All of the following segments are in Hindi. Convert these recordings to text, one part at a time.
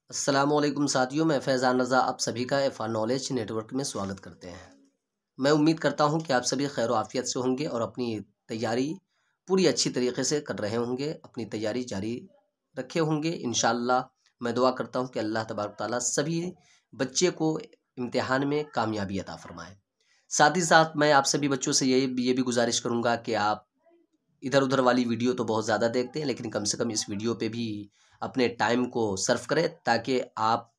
अस्सलामुअलैकुम साथियों, मैं फैज़ान रज़ा आप सभी का एफ़ा नॉलेज नेटवर्क में स्वागत करते हैं। मैं उम्मीद करता हूं कि आप सभी खैर आफ़ियत से होंगे और अपनी तैयारी पूरी अच्छी तरीके से कर रहे होंगे, अपनी तैयारी जारी रखे होंगे। इंशाअल्लाह मैं दुआ करता हूं कि अल्लाह तबारक ताला सभी बच्चे को इम्तिहान में कामयाबी अता फ़रमाए। साथ ही साथ मैं आप सभी बच्चों से ये भी गुज़ारिश करूँगा कि आप इधर-उधर वाली वीडियो तो बहुत ज़्यादा देखते हैं, लेकिन कम से कम इस वीडियो पे भी अपने टाइम को सर्व करें ताकि आप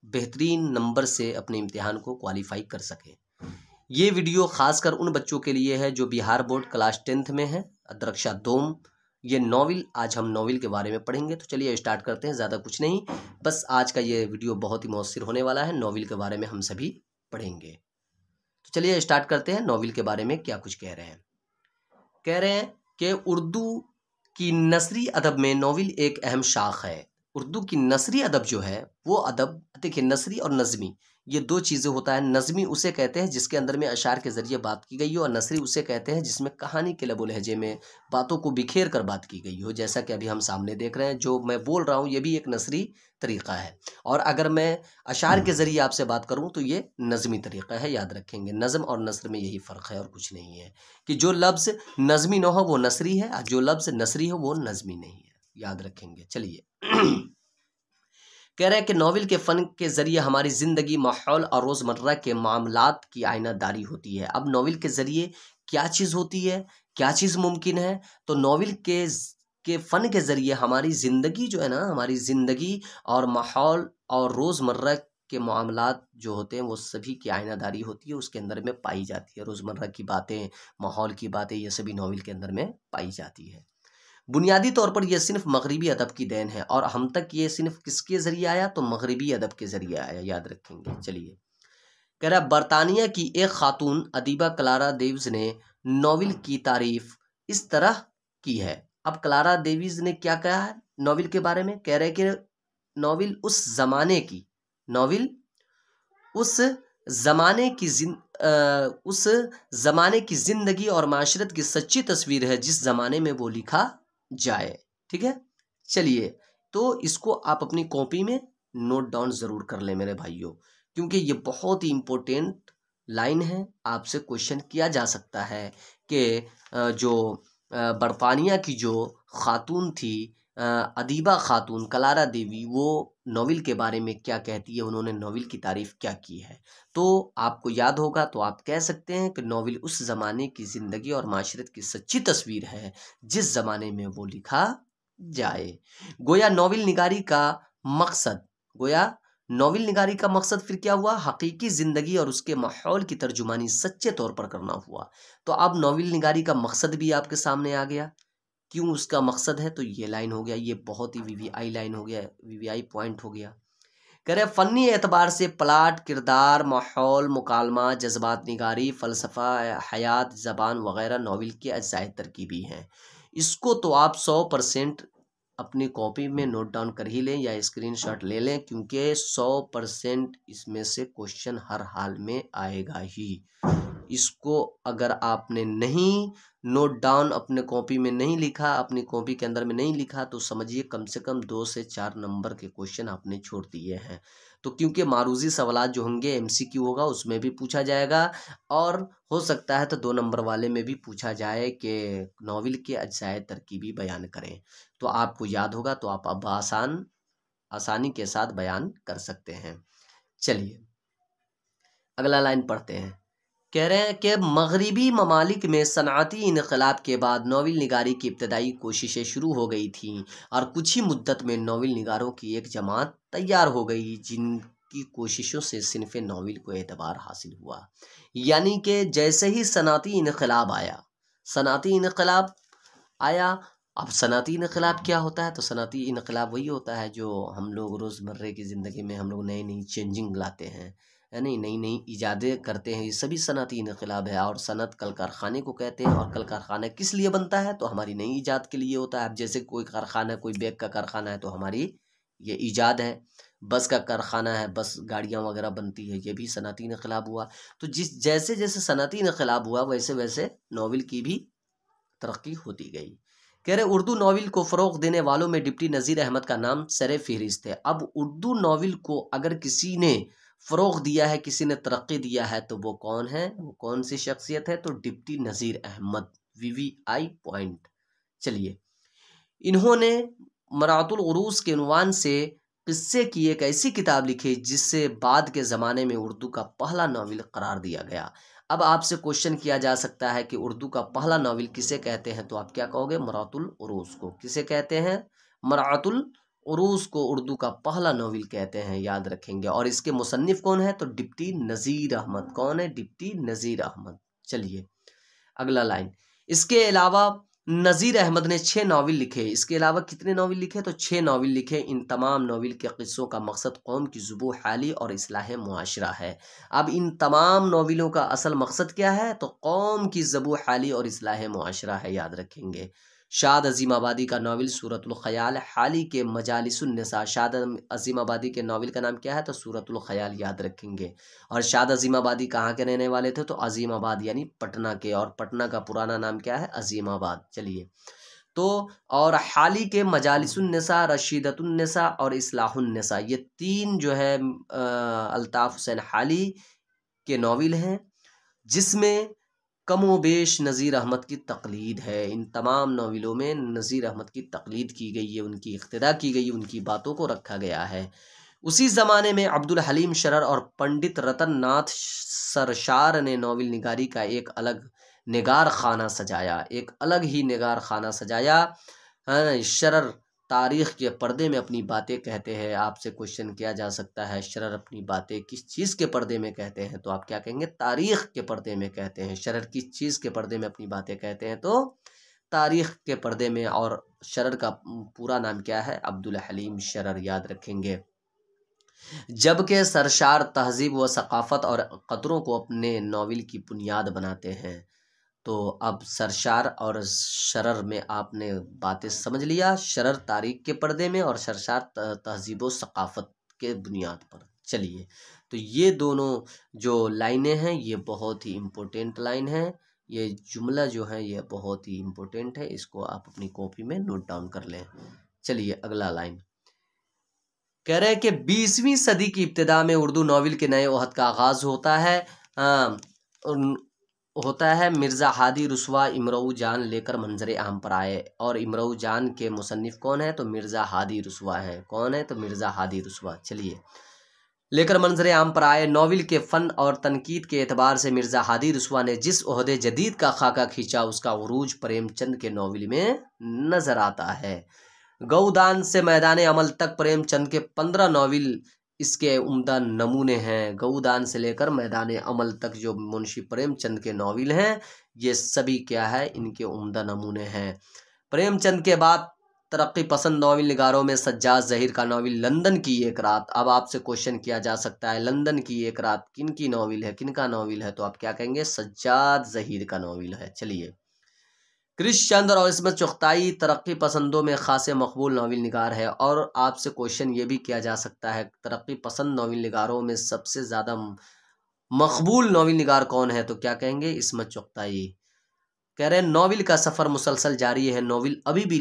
बेहतरीन नंबर से अपने इम्तिहान को क्वालीफाई कर सकें। ये वीडियो ख़ासकर उन बच्चों के लिए है जो बिहार बोर्ड क्लास 10th में है, अद्रक्षा दोम। ये नॉवेल आज हम नॉवेल के बारे में पढ़ेंगे, तो चलिए स्टार्ट करते हैं। ज़्यादा कुछ नहीं, बस आज का ये वीडियो बहुत ही मौसर होने वाला है। नॉवेल के बारे में हम सभी पढ़ेंगे, तो चलिए स्टार्ट करते हैं। नॉवेल के बारे में क्या कुछ कह रहे हैं। कह रहे हैं कि उर्दू की नसरी अदब में नॉवेल एक अहम शाख है। उर्दू की नसरी अदब जो है वो अदब, देखिए नसरी और नज़मी ये दो चीज़ें होता है। नज़मी उसे कहते हैं जिसके अंदर में अशार के ज़रिए बात की गई हो, और नसरी उसे कहते हैं जिसमें कहानी के लबो लहजे में बातों को बिखेर कर बात की गई हो। जैसा कि अभी हम सामने देख रहे हैं, जो मैं बोल रहा हूँ ये भी एक नसरी तरीक़ा है, और अगर मैं अशार के ज़रिए आपसे बात करूँ तो ये नज़मी तरीक़ा है। याद रखेंगे, नज़म और नसर में यही फ़र्क है और कुछ नहीं है, कि जो लफ्ज़ नज़मी न हो वो नसरी है, और जो लफ्ज़ नसरी हो वो नज़मी नहीं है। याद रखेंगे। चलिए कह रहे हैं कि नॉवेल के फ़न के ज़रिए हमारी ज़िंदगी, माहौल और रोज़मर्रा के मामलात की आइनादारी होती है। अब नॉवेल के ज़रिए क्या चीज़ होती है, क्या चीज़ मुमकिन है? तो नॉवेल के फ़न के ज़रिए हमारी ज़िंदगी जो है ना, हमारी ज़िंदगी और माहौल और रोज़मर्रा के मामलात जो होते हैं वो सभी की आइनादारी होती है, उसके अंदर में पाई जाती है। रोज़मर्रा की बातें, माहौल की बातें, ये सभी नॉवेल के अंदर में पाई जाती है। बुनियादी तौर पर यह सिर्फ मगरिबी अदब की देन है, और हम तक ये सिर्फ किसके ज़रिए आया, तो मगरिबी अदब के ज़रिए आया। याद रखेंगे। चलिए कह रहा है, बरतानिया की एक खातून अदीबा क्लारा डेविस ने नॉवेल की तारीफ इस तरह की है। अब क्लारा डेविस ने क्या कहा है नॉवेल के बारे में? कह रहे हैं कि नॉवेल उस ज़माने की नॉवेल उस ज़माने की उस ज़माने की ज़िंदगी और माशरत की सच्ची तस्वीर है जिस ज़माने में वो लिखा जाए। ठीक है, चलिए तो इसको आप अपनी कॉपी में नोट डाउन ज़रूर कर लें मेरे भाइयों, क्योंकि ये बहुत ही इम्पोर्टेंट लाइन है। आपसे क्वेश्चन किया जा सकता है कि जो बरतानिया की जो खातून थी, अदीबा खातून क्लारा देवी, वो नॉवेल के बारे में क्या कहती है, उन्होंने नॉवेल की तारीफ़ क्या की है। तो आपको याद होगा तो आप कह सकते हैं कि नॉवेल उस ज़माने की ज़िंदगी और माशरत की सच्ची तस्वीर है जिस ज़माने में वो लिखा जाए। गोया नॉवेल निगारी का मकसद गोया नॉवेल निगारी का मकसद फिर क्या हुआ? हकीकी ज़िंदगी और उसके माहौल की तर्जुमानी सच्चे तौर पर करना हुआ। तो अब नॉवेल निगारी का मकसद भी आपके सामने आ गया। क्यों उसका मकसद है? तो ये लाइन हो गया, ये बहुत ही वीवीआई लाइन हो गया, वीवीआई पॉइंट हो गया। कह रहे फ़न्नी एतबार से प्लाट, किरदार, माहौल, मुकालमा, जज्बात निगारी, फ़लसफ़ा, हयात, ज़बान वग़ैरह नॉवेल के अज्ज़ाए तरकीबी हैं। इसको तो आप 100% अपनी कॉपी में नोट डाउन कर ही लें या स्क्रीनशॉट ले लें, क्योंकि 100% इसमें से क्वेश्चन हर हाल में आएगा ही। इसको अगर आपने नहीं नोट डाउन, अपने कॉपी में नहीं लिखा, अपनी कॉपी के अंदर में नहीं लिखा, तो समझिए कम से कम 2 से 4 नंबर के क्वेश्चन आपने छोड़ दिए हैं। तो क्योंकि मारूज़ी सवालात जो होंगे एमसीक्यू होगा, उसमें भी पूछा जाएगा, और हो सकता है तो 2 नंबर वाले में भी पूछा जाए कि नॉवेल के अज्ज़ाए तरकीबी बयान करें। तो आपको याद होगा तो आप अब आसानी के साथ बयान कर सकते हैं। चलिए अगला लाइन पढ़ते हैं। कह रहे हैं कि मगरिबी ममालिक में सनअती इनकलाब के बाद नॉवेल निगारी की इब्तदाई कोशिशें शुरू हो गई थीं, और कुछ ही मुद्दत में नॉवेल निगारों की एक जमात तैयार हो गई जिनकी कोशिशों से सिनफ़ नॉवेल को एतबार हासिल हुआ। यानी कि जैसे ही सनअती इनकलाब आया। अब सनअती इनकलाब क्या होता है? तो सनअती इनकलाब वही होता है जो हम लोग रोज़मर्रे की ज़िंदगी में हम लोग नई-नई चेंजिंग लाते हैं, है नहीं? नई-नई इजादें करते हैं, ये सभी सनअती इनकलाब है। और सनअत कल कारखाने को कहते हैं, और कल कारखाना किस लिए बनता है? तो हमारी नई ईजाद के लिए होता है। अब जैसे कोई कारखाना, कोई बैग का कारखाना है तो हमारी ये ईजाद है। बस का कारखाना है, बस गाड़ियाँ वगैरह बनती है, ये भी सनअती इनकलाब हुआ। तो जैसे-जैसे सनअती इनकलाब हुआ वैसे-वैसे नॉवेल की भी तरक्की होती गई। कह रहे उर्दू नावल को फ़रोग़ देने वालों में डिप्टी नज़ीर अहमद का नाम सरे फहरिस्त है। अब उर्दू नावल को अगर किसी ने फ़रोग़ दिया है, किसी ने तरक्की दिया है, तो वो कौन है, वो कौन सी शख्सियत है, तो डिप्टी नज़ीर अहमद, VVI पॉइंट। चलिए, इन्होंने मरातुल उरूस के उन्वान से किस्से की एक ऐसी किताब लिखी जिससे बाद के ज़माने में उर्दू का पहला नावल करार दिया गया। अब आपसे क्वेश्चन किया जा सकता है कि उर्दू का पहला नावल किसे कहते हैं, तो आप क्या कहोगे, मरातुल उरूस को। किसे कहते हैं, मरातुल उरूस को उर्दू का पहला नावल कहते हैं, याद रखेंगे। और इसके मुसन्निफ कौन है, तो डिप्टी नज़ीर अहमद। कौन है, डिप्टी नज़ीर अहमद। चलिए अगला लाइन, इसके अलावा नज़ीर अहमद ने 6 नावल लिखे। इसके अलावा कितने नावल लिखे, तो 6 नावल लिखे। इन तमाम नावल के क़िस्सों का मकसद कौम की ज़ुबू हाली और इस्लाह मुआशरा है। अब इन तमाम नावलों का असल मकसद क्या है, तो कौम की ज़ुबू हाली और इस्लाह मुआशरा है, याद रखेंगे। शाद अज़ीमाबादी का नावल सूरतुल ख़याल, हाली के मजालिसुन्निसा। शाद अज़ीमाबादी के नावल का नाम क्या है, तो सूरतुल ख़याल, याद रखेंगे। और शाद अज़ीमाबादी कहाँ के रहने वाले थे, तो अज़ीमाबाद यानी पटना के, और पटना का पुराना नाम क्या है, अज़ीमाबाद। चलिए, तो और हाली के मजालिसुन्निसा, रशीदतुन्निसा और इस्लाहुन्निसा, ये 3 जो है अल्ताफ़ हुसैन हाली के नावल हैं, जिसमें कमो बेश नज़ीर अहमद की तक़लीद है। इन तमाम नावलों में नज़ीर अहमद की तक़लीद की गई है, उनकी इक़्तिदा की गई, उनकी बातों को रखा गया है। उसी ज़माने में अब्दुल हलीम शरर और पंडित रतन नाथ सरशार ने नावल निगारी का एक अलग निगार खाना सजाया, एक अलग ही निगार खाना सजाया। शरर तारीख़ के पर्दे में अपनी बातें कहते हैं। आपसे क्वेश्चन किया जा सकता है, शरर अपनी बातें किस चीज़ के पर्दे में कहते हैं, तो आप क्या कहेंगे, तारीख़ के पर्दे में कहते हैं। शरर किस चीज़ के पर्दे में अपनी बातें कहते हैं, तो तारीख़ के पर्दे में। और शरर का पूरा नाम क्या है, अब्दुल हलीम शरर, याद रखेंगे। जबकि सरशार तहज़ीब व सक़ाफ़त और क़दरों को अपने नावल की बुनियाद बनाते हैं। तो अब सरशार और शरर में आपने बातें समझ लिया, शरर तारीख़ के पर्दे में और सरशार तहज़ीब व सक़ाफ़त के बुनियाद पर। चलिए, तो ये दोनों जो लाइनें हैं ये बहुत ही इम्पोर्टेंट लाइन है। ये जुमला जो है ये बहुत ही इम्पोर्टेंट है, इसको आप अपनी कॉपी में नोट डाउन कर लें। चलिए अगला लाइन, कह रहे हैं कि 20वीं सदी की इब्तिदा में उर्दू नावल के नए ओहद का आगाज़ होता है। मिर्ज़ा हादी रुस्वा इमरऊ जान लेकर मंजर आम पर आए। और इमरऊ जान के मुसन्निफ कौन है, तो मिर्ज़ा हादी रुस्वा है। कौन है, तो मिर्ज़ा हादी रुस्वा। चलिए, लेकर मंजर आम पर आए। नावल के फ़न और तनकीद के एतबार से मिर्ज़ा हादी रुस्वा ने जिस ओहदे जदीद का खाका खींचा, उसका उरूज प्रेमचंद के नावल में नज़र आता है। गौदान से मैदान अमल तक प्रेमचंद के 15 नावल इसके उम्दा नमूने हैं। गौदान से लेकर मैदान अमल तक जो मुंशी प्रेमचंद के नावल हैं, ये सभी क्या है, इनके उम्दा नमूने हैं। प्रेमचंद के बाद तरक्की पसंद नावल निगारों में सज्जाद ज़हीर का नावल लंदन की एक रात। अब आपसे क्वेश्चन किया जा सकता है, लंदन की एक रात किन की नावल है, किन का नावल है, तो आप क्या कहेंगे, सज्जाद ज़हीर का नावल है। चलिए, कृष्णचंद्र और इसमत चुगताई तरक्की पसंदों में खासे मकबूल नावल निगार है। और आपसे क्वेश्चन ये भी किया जा सकता है, तरक्की पसंद नावल निगारों में सबसे ज़्यादा मकबूल नावल निगार कौन है, तो क्या कहेंगे, इसमत चुगताई। कह रहे हैं नावल का सफ़र मुसलसल जारी है। नावल अभी भी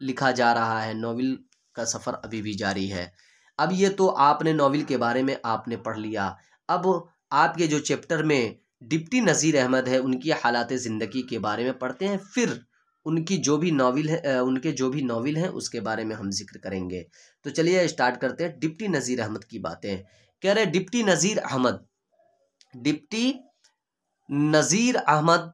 लिखा जा रहा है, नावल का सफ़र अभी भी जारी है। अब ये तो आपने नावल के बारे में आपने पढ़ लिया। अब आपके जो चैप्टर में डिप्टी नज़ीर अहमद है, उनकी हालात ज़िंदगी के बारे में पढ़ते हैं, फिर उनकी जो भी नावल है, उनके जो भी नावल हैं उसके बारे में हम जिक्र करेंगे। तो चलिए स्टार्ट करते हैं डिप्टी नज़ीर अहमद की बातें। कह रहे डिप्टी नज़ीर अहमद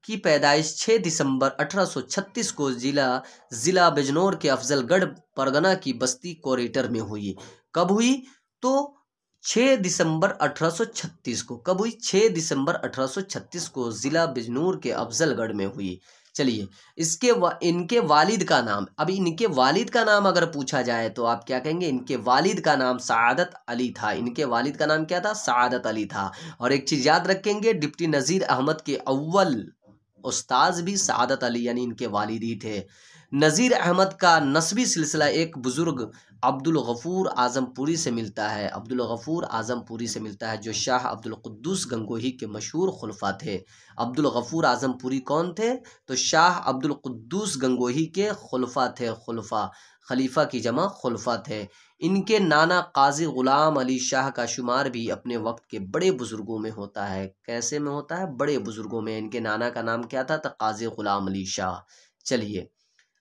की पैदाइश 6 दिसंबर 1836 को ज़िला बिजनौर के अफजलगढ़ परगना की बस्ती कोरेटर में हुई। कब हुई, तो 6 दिसंबर 1836 को। कब हुई, 6 दिसंबर 1836 को ज़िला बिजनौर के अफजलगढ़ में हुई। चलिए, इनके वालिद का नाम, अब इनके वालिद का नाम अगर पूछा जाए तो आप क्या कहेंगे, इनके वालिद का नाम सआदत अली था। इनके वालिद का नाम क्या था, सआदत अली था। और एक चीज़ याद रखेंगे, डिप्टी नज़ीर अहमद के अव्वल उस्ताद भी सआदत अली यानी इनके वालिद ही थे। नज़ीर अहमद का नस्बी सिलसिला एक बुज़ुर्ग अब्दुल गफ़ूर आज़मपुरी से मिलता है। अब्दुल गफ़ूर आज़मपुरी से मिलता है, जो शाह अब्दुल कुद्दूस गंगोही के मशहूर खुलफा थे। अब्दुल गफ़ूर आज़मपुरी कौन थे? तो शाह अब्दुल कुद्दूस गंगोही के खुलफा थे। खुलफा, खलीफा की जमा खुलफा थे। इनके नाना काजी ग़ुलाम अली शाह का शुमार भी अपने वक्त के बड़े बुज़ुर्गों में होता है। कैसे में होता है? बड़े बुज़ुर्गों में। इनके नाना का नाम क्या था? तो काजी ग़ुलाम अली शाह। चलिए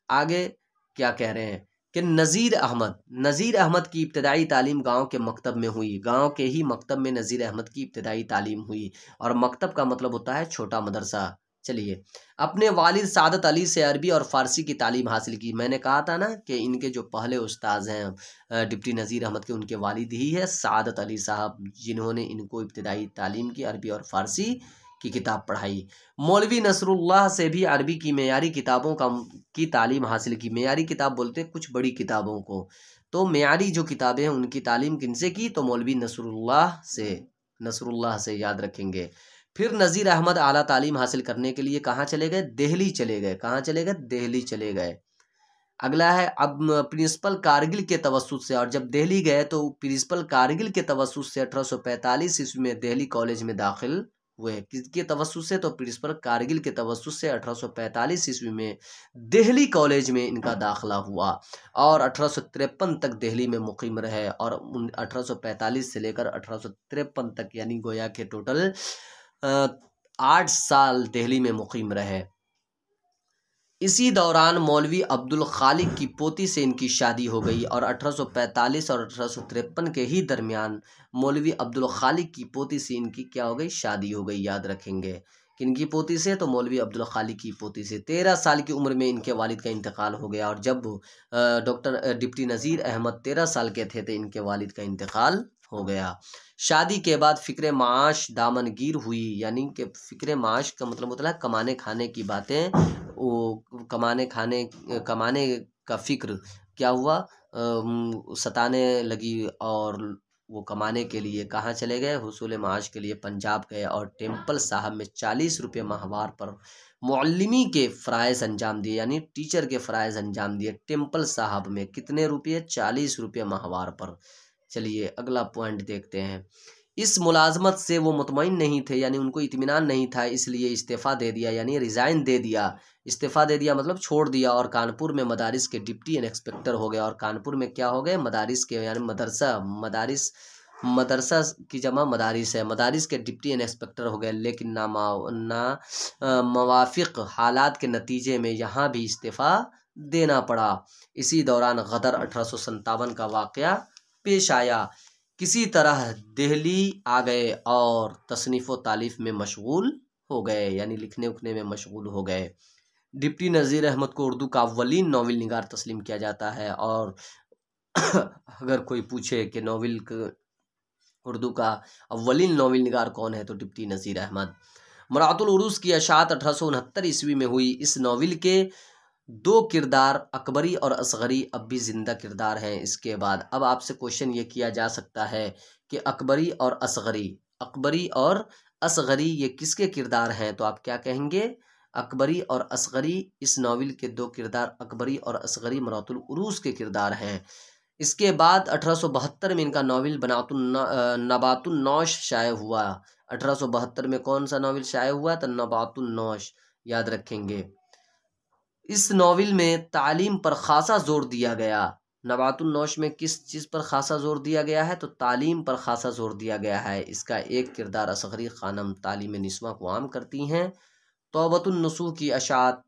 आगे क्या कह रहे हैं कि नज़ीर अहमद की इब्तदाई तालीम गांव के मकतब में हुई। गांव के ही मकतब में नज़ीर अहमद की इब्तदाई तालीम हुई, और मकतब का मतलब होता है छोटा मदरसा। चलिए, अपने वालिद सादत अली से अरबी और फ़ारसी की तालीम हासिल की। मैंने कहा था ना कि इनके जो पहले उस्ताद हैं डिप्टी नज़ीर अहमद के, उनके वालिद ही है सादत अली साहब, जिन्होंने इनको इब्तदाई तालीम की, अरबी और फ़ारसी की किताब पढ़ाई। मौलवी नसरुल्लाह से भी अरबी की मेयारी किताबों की तालीम हासिल की। मेयारी किताब बोलते हैं कुछ बड़ी किताबों को, तो मेयारी जो किताबें हैं उनकी तालीम किनसे की? तो मौलवी नसरुल्लाह से याद रखेंगे। फिर नज़ीर अहमद आला तालीम हासिल करने के लिए कहाँ चले गए? दिल्ली चले गए। कहाँ चले गए? दिल्ली चले गए। अगला है, अब प्रिंसिपल कारगिल के तवस्सुत से, और जब दिल्ली गए तो प्रिंसिपल कारगिल के तवस्सुत से 1845 ईस्वी में दिल्ली कॉलेज में दाखिल हुए। किसके तवस्सुत से? तो प्रिंसिपल कारगिल के तवस्सुत से 1845 ईस्वी में दिल्ली कॉलेज में इनका दाखिला हुआ, और 1853 तक दिल्ली में मुकीम रहे। और 1845 से लेकर 1853 तक, यानी गोया के टोटल 8 साल दिल्ली में मुकीम रहे। इसी दौरान मौलवी अब्दुल खालिक की पोती से इनकी शादी हो गई, और 1845 और 1853 के ही दरमियान मौलवी अब्दुल खालिक की पोती से इनकी क्या हो गई? शादी हो गई। याद रखेंगे किनकी पोती से? तो मौलवी अब्दुल खालिक की पोती से। 13 साल की उम्र में इनके वालिद का इंतकाल हो गया, और जब डॉक्टर डिप्टी नज़ीर अहमद 13 साल के थे तो इनके वालिद का इंतकाल हो गया। शादी के बाद फ़िक्र माश दामनगीर हुई, यानी कि फ़िक्र माश का मतलब होता है कमाने खाने की बातें, वो कमाने का फ़िक्र क्या हुआ? सताने लगी, और वो कमाने के लिए कहाँ चले गए? हुसूल माश के लिए पंजाब गए, और टेम्पल साहब में 40 रुपये माहवार पर मुअल्लिमी के फ़राइज़ अंजाम दिए, यानी टीचर के फ़राइज़ अंजाम दिए। टेम्पल साहब में कितने रुपये? 40 रुपये माहवार पर। चलिए अगला पॉइंट देखते हैं। इस मुलाजमत से वो मुतमईन नहीं थे, यानी उनको इत्मीनान नहीं था, इसलिए इस्तीफ़ा दे दिया, यानी रिज़ाइन दे दिया। इस्तीफ़ा दे दिया मतलब छोड़ दिया, और कानपुर में मदारिस के डिप्टी इंस्पेक्टर हो गए। और कानपुर में क्या हो गए? मदारिस के, यानी मदरसा की जमा मदारिस है, मदारिस के डिप्टी इंस्पेक्टर हो गए। लेकिन मवाफ़िक़ हालात के नतीजे में यहाँ भी इस्तीफ़ा देना पड़ा। इसी दौरान गदर 1857 का वाक़या पेश आया। किसी तरह दिल्ली आ गए और तसनीफ़ व तालीफ़ में मशगूल हो गए, यानी लिखने उखने में मशगूल हो गए। डिप्टी नज़ीर अहमद को उर्दू का अव्वलीन नावल निगार तस्लीम किया जाता है। और अगर कोई पूछे कि उर्दू का अव्वलीन नावल निगार कौन है, तो डिप्टी नज़ीर अहमद। मरातुल उरूस की अशात 1869 ईस्वी में हुई। इस नावल के 2 किरदार अकबरी और असगरी अब भी ज़िंदा किरदार हैं। इसके बाद अब आपसे क्वेश्चन ये किया जा सकता है कि अकबरी और असगरी ये किसके किरदार हैं? तो आप क्या कहेंगे? अकबरी और असगरी, इस नावल के 2 किरदार अकबरी और असगरी मरातुल उरूस के किरदार हैं। इसके बाद 1872 में इनका नावल नबातुन नौश शाये हुआ। 1872 में कौन सा नावल शाये हुआ? तो नबातुन नौश। याद रखेंगे। इस नावल में तालीम पर ख़ासा ज़ोर दिया गया। नबातुन नौश में किस चीज़ पर ख़ासा ज़ोर दिया गया है? तो तालीम पर ख़ासा ज़ोर दिया गया है। इसका एक किरदार असगरी ख़ानम तालीम निस्वा को आम करती हैं। तौबतुन नसूह की अशात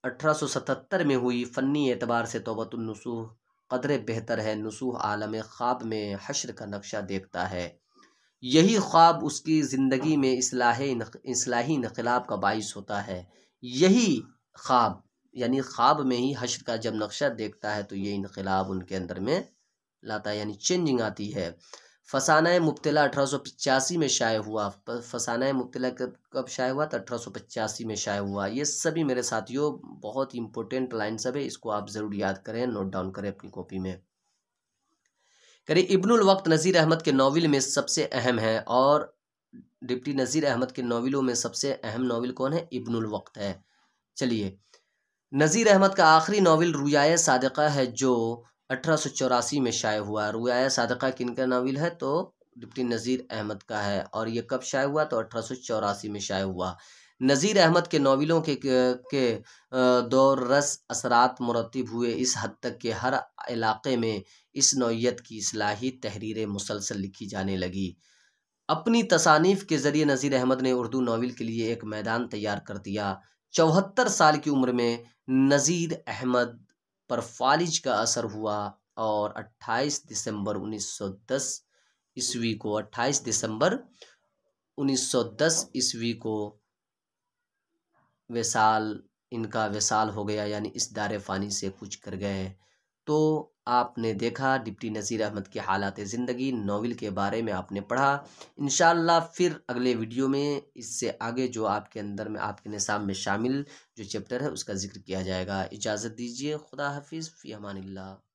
1877 में हुई। फ़न्नी एतबार से तौबतुन नसूह क़दरे बेहतर है। नसूह आलम ख़्वाब में हश्र का नक्शा देखता है। यही ख्वाब उसकी ज़िंदगी में इस्लाही इनक़लाब का बाइस होता है। यही ख्वाब, यानी ख्वाब में ही हश्र का जब नक्शा देखता है तो ये इनक़लाब उनके अंदर में लाता है, यानी चेंजिंग आती है। फसाना मुब्तला 1885 में शाये हुआ। फसाना मुब्तला कब शाये हुआ? तो 1885 में शाये हुआ। ये सभी मेरे साथियों बहुत इंपॉर्टेंट लाइन सब है, इसको आप ज़रूर याद करें, नोट डाउन करें अपनी कॉपी में। करें इब्नुल वक्त नज़ीर अहमद के नावल में सबसे अहम है, और डिप्टी नज़ीर अहमद के नावलों में सबसे अहम नावल कौन है? इब्नुल वक्त है। चलिए नज़ीर अहमद का आखिरी नावल रुयाए सादिक़ा है जो 1884 में शाये हुआ। रुयाए सादिक़ा किनका नावल है? तो डिप्टी नज़ीर अहमद का है। और ये कब शाये हुआ? तो 1884 में शाये हुआ। नज़ीर अहमद के नावलों के दौर रस असरात मुरतब हुए इस हद तक कि हर इलाक़े में इस नौइयत की इस्लाही तहरीरें मुसलसल लिखी जाने लगी। अपनी तसानीफ़ के ज़रिए नज़ीर अहमद ने उर्दू नावल के लिए एक मैदान तैयार कर दिया। 74 साल की उम्र में नज़ीर अहमद पर फालिज का असर हुआ और 28 दिसंबर 1910 ईस्वी को 28 दिसंबर 1910 ईस्वी को इनका विसाल हो गया, यानी इस दारे फ़ानी से कूच कर गए। तो आपने देखा डिप्टी नज़ीर अहमद की हालात ज़िंदगी, नावल के बारे में आपने पढ़ा। इंशाअल्लाह फिर अगले वीडियो में इससे आगे जो आपके अंदर में आपके निसाब में शामिल जो चैप्टर है उसका ज़िक्र किया जाएगा। इजाज़त दीजिए। खुदा हाफ़िज़, फ़ी अमानिल्लाह।